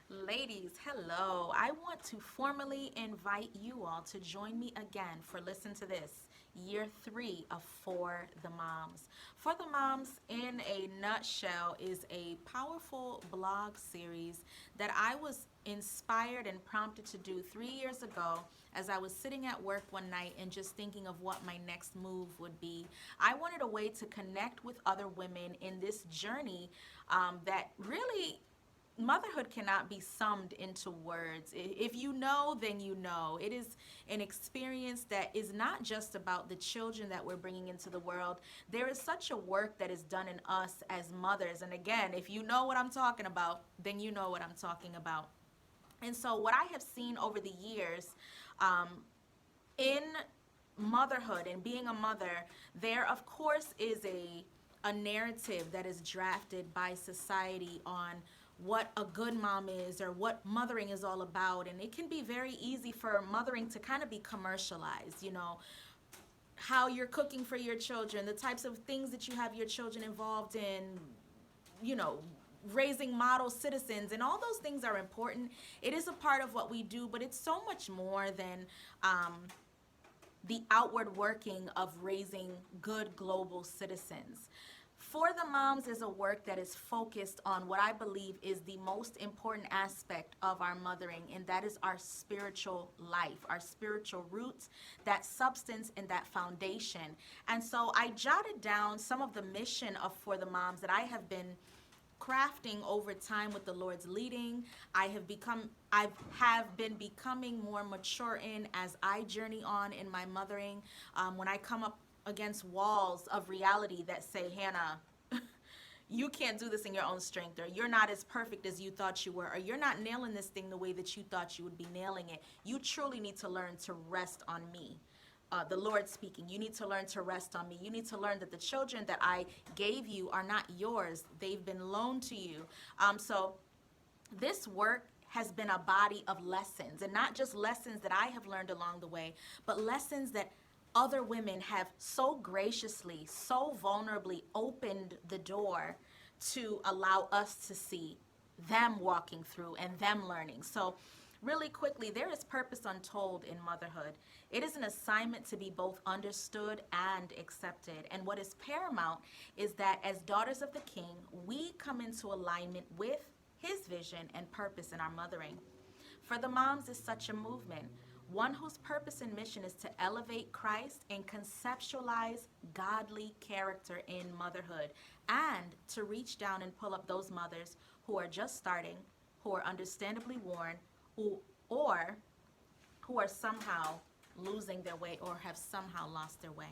Ladies, hello. I want to formally invite you all to join me again for listen to this. Year 3 of For the Moms. For the Moms, in a nutshell, is a powerful blog series that I was inspired and prompted to do 3 years ago as I was sitting at work one night and just thinking of what my next move would be. I wanted a way to connect with other women in this journey that really motherhood cannot be summed into words. If you know, then you know. It is an experience that is not just about the children that we're bringing into the world. There is such a work that is done in us as mothers. And again, if you know what I'm talking about, then you know what I'm talking about. And so, what I have seen over the years um, in motherhood and being a mother, there of course is a narrative that is drafted by society on what a good mom is or what mothering is all about, and it can be very easy for mothering to kind of be commercialized, how you're cooking for your children, the types of things that you have your children involved in, you know raising model citizens, and all those things are important. It is a part of what we do, but it's so much more than the outward working of raising good global citizens. For the Moms is a work that is focused on what I believe is the most important aspect of our mothering, and that is our spiritual life, our spiritual roots, that substance and that foundation. And so I jotted down some of the mission of For the Moms that I have been crafting over time with the Lord's leading. I have been becoming more mature in as I journey on in my mothering. When I come up against walls of reality that say, Hannah, you can't do this in your own strength, or you're not as perfect as you thought you were, or you're not nailing this thing the way that you thought you would be nailing it. You truly need to learn to rest on me. The Lord speaking. You need to learn to rest on me. You need to learn that the children that I gave you are not yours. They've been loaned to you. So this work has been a body of lessons, and not just lessons that I have learned along the way, but lessons that other women have so graciously, so vulnerably opened the door to allow us to see them walking through and them learning. So, really quickly, there is purpose untold in motherhood. It is an assignment to be both understood and accepted. And what is paramount is that as daughters of the King, we come into alignment with his vision and purpose in our mothering. For the Moms is such a movement, one whose purpose and mission is to elevate Christ and conceptualize godly character in motherhood, and to reach down and pull up those mothers who are just starting, who are understandably worn, or who are somehow losing their way or have somehow lost their way.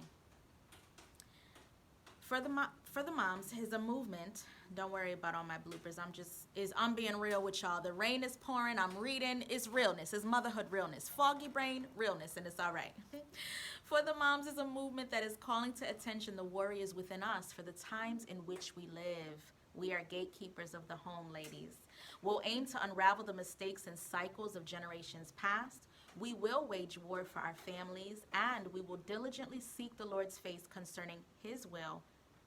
For the Moms is a movement. Don't worry about all my bloopers. I'm being real with y'all. The rain is pouring. I'm reading. It's realness. It's motherhood realness. Foggy brain realness, and it's all right. For the Moms is a movement that is calling to attention the warriors within us for the times in which we live. We are gatekeepers of the home, ladies. We'll aim to unravel the mistakes and cycles of generations past. We will wage war for our families, and we will diligently seek the Lord's face concerning his will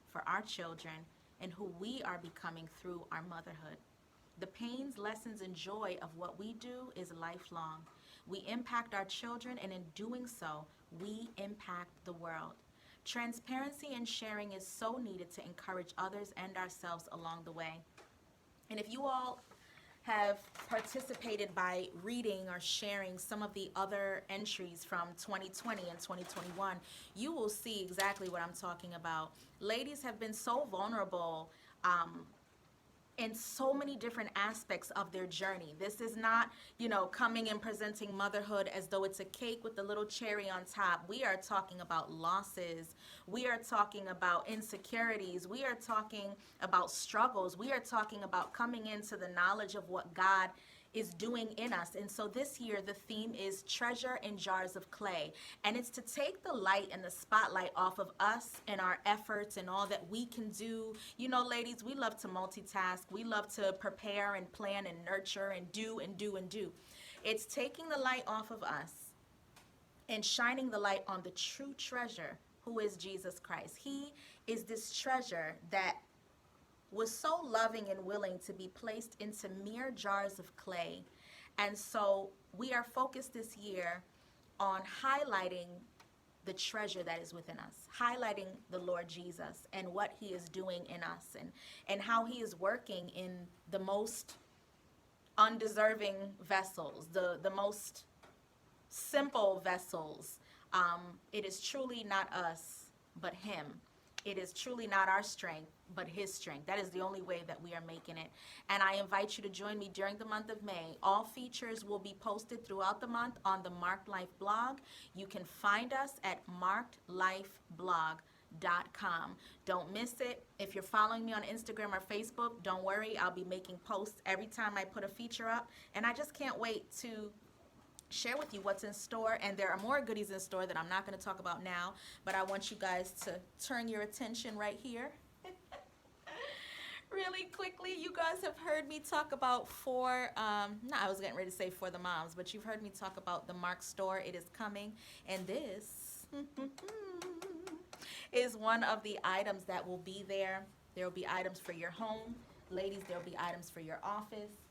for our children and who we are becoming through our motherhood. The pains, lessons, and joy of what we do is lifelong. We impact our children, and in doing so, we impact the world. Transparency and sharing is so needed to encourage others and ourselves along the way. And if you all have participated by reading or sharing some of the other entries from 2020 and 2021, you will see exactly what I'm talking about. Ladies have been so vulnerable in so many different aspects of their journey. This is not, coming and presenting motherhood as though it's a cake with a little cherry on top. We are talking about losses. We are talking about insecurities. We are talking about struggles. We are talking about coming into the knowledge of what God is doing in us. And so this year, the theme is treasure in jars of clay. And it's to take the light and the spotlight off of us and our efforts and all that we can do. Ladies, we love to multitask. We love to prepare and plan and nurture and do and do and do. It's taking the light off of us and shining the light on the true treasure, who is Jesus Christ. He is this treasure that was so loving and willing to be placed into mere jars of clay. And so we are focused this year on highlighting the treasure that is within us, highlighting the Lord Jesus and what he is doing in us, and how he is working in the most undeserving vessels, the most simple vessels. It is truly not us, but him. It is truly not our strength, but his strength. That is the only way that we are making it. And I invite you to join me during the month of May. All features will be posted throughout the month on the Marked Life blog. You can find us at markedlifeblog.com. Don't miss it. If you're following me on Instagram or Facebook, don't worry. I'll be making posts every time I put a feature up. And I just can't wait to share with you what's in store, and there are more goodies in store that I'm not going to talk about now, but I want you guys to turn your attention right here. Really quickly, you guys have heard me talk about I was getting ready to say for the moms, but you've heard me talk about the Mark store. It is coming, and this is one of the items that will be there. There will be items for your home. Ladies, there will be items for your office,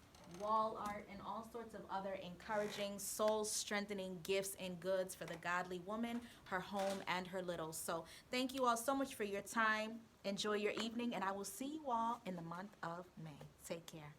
wall art, and all sorts of other encouraging, soul-strengthening gifts and goods for the godly woman, her home, and her little. So thank you all so much for your time. Enjoy your evening, and I will see you all in the month of May. Take care.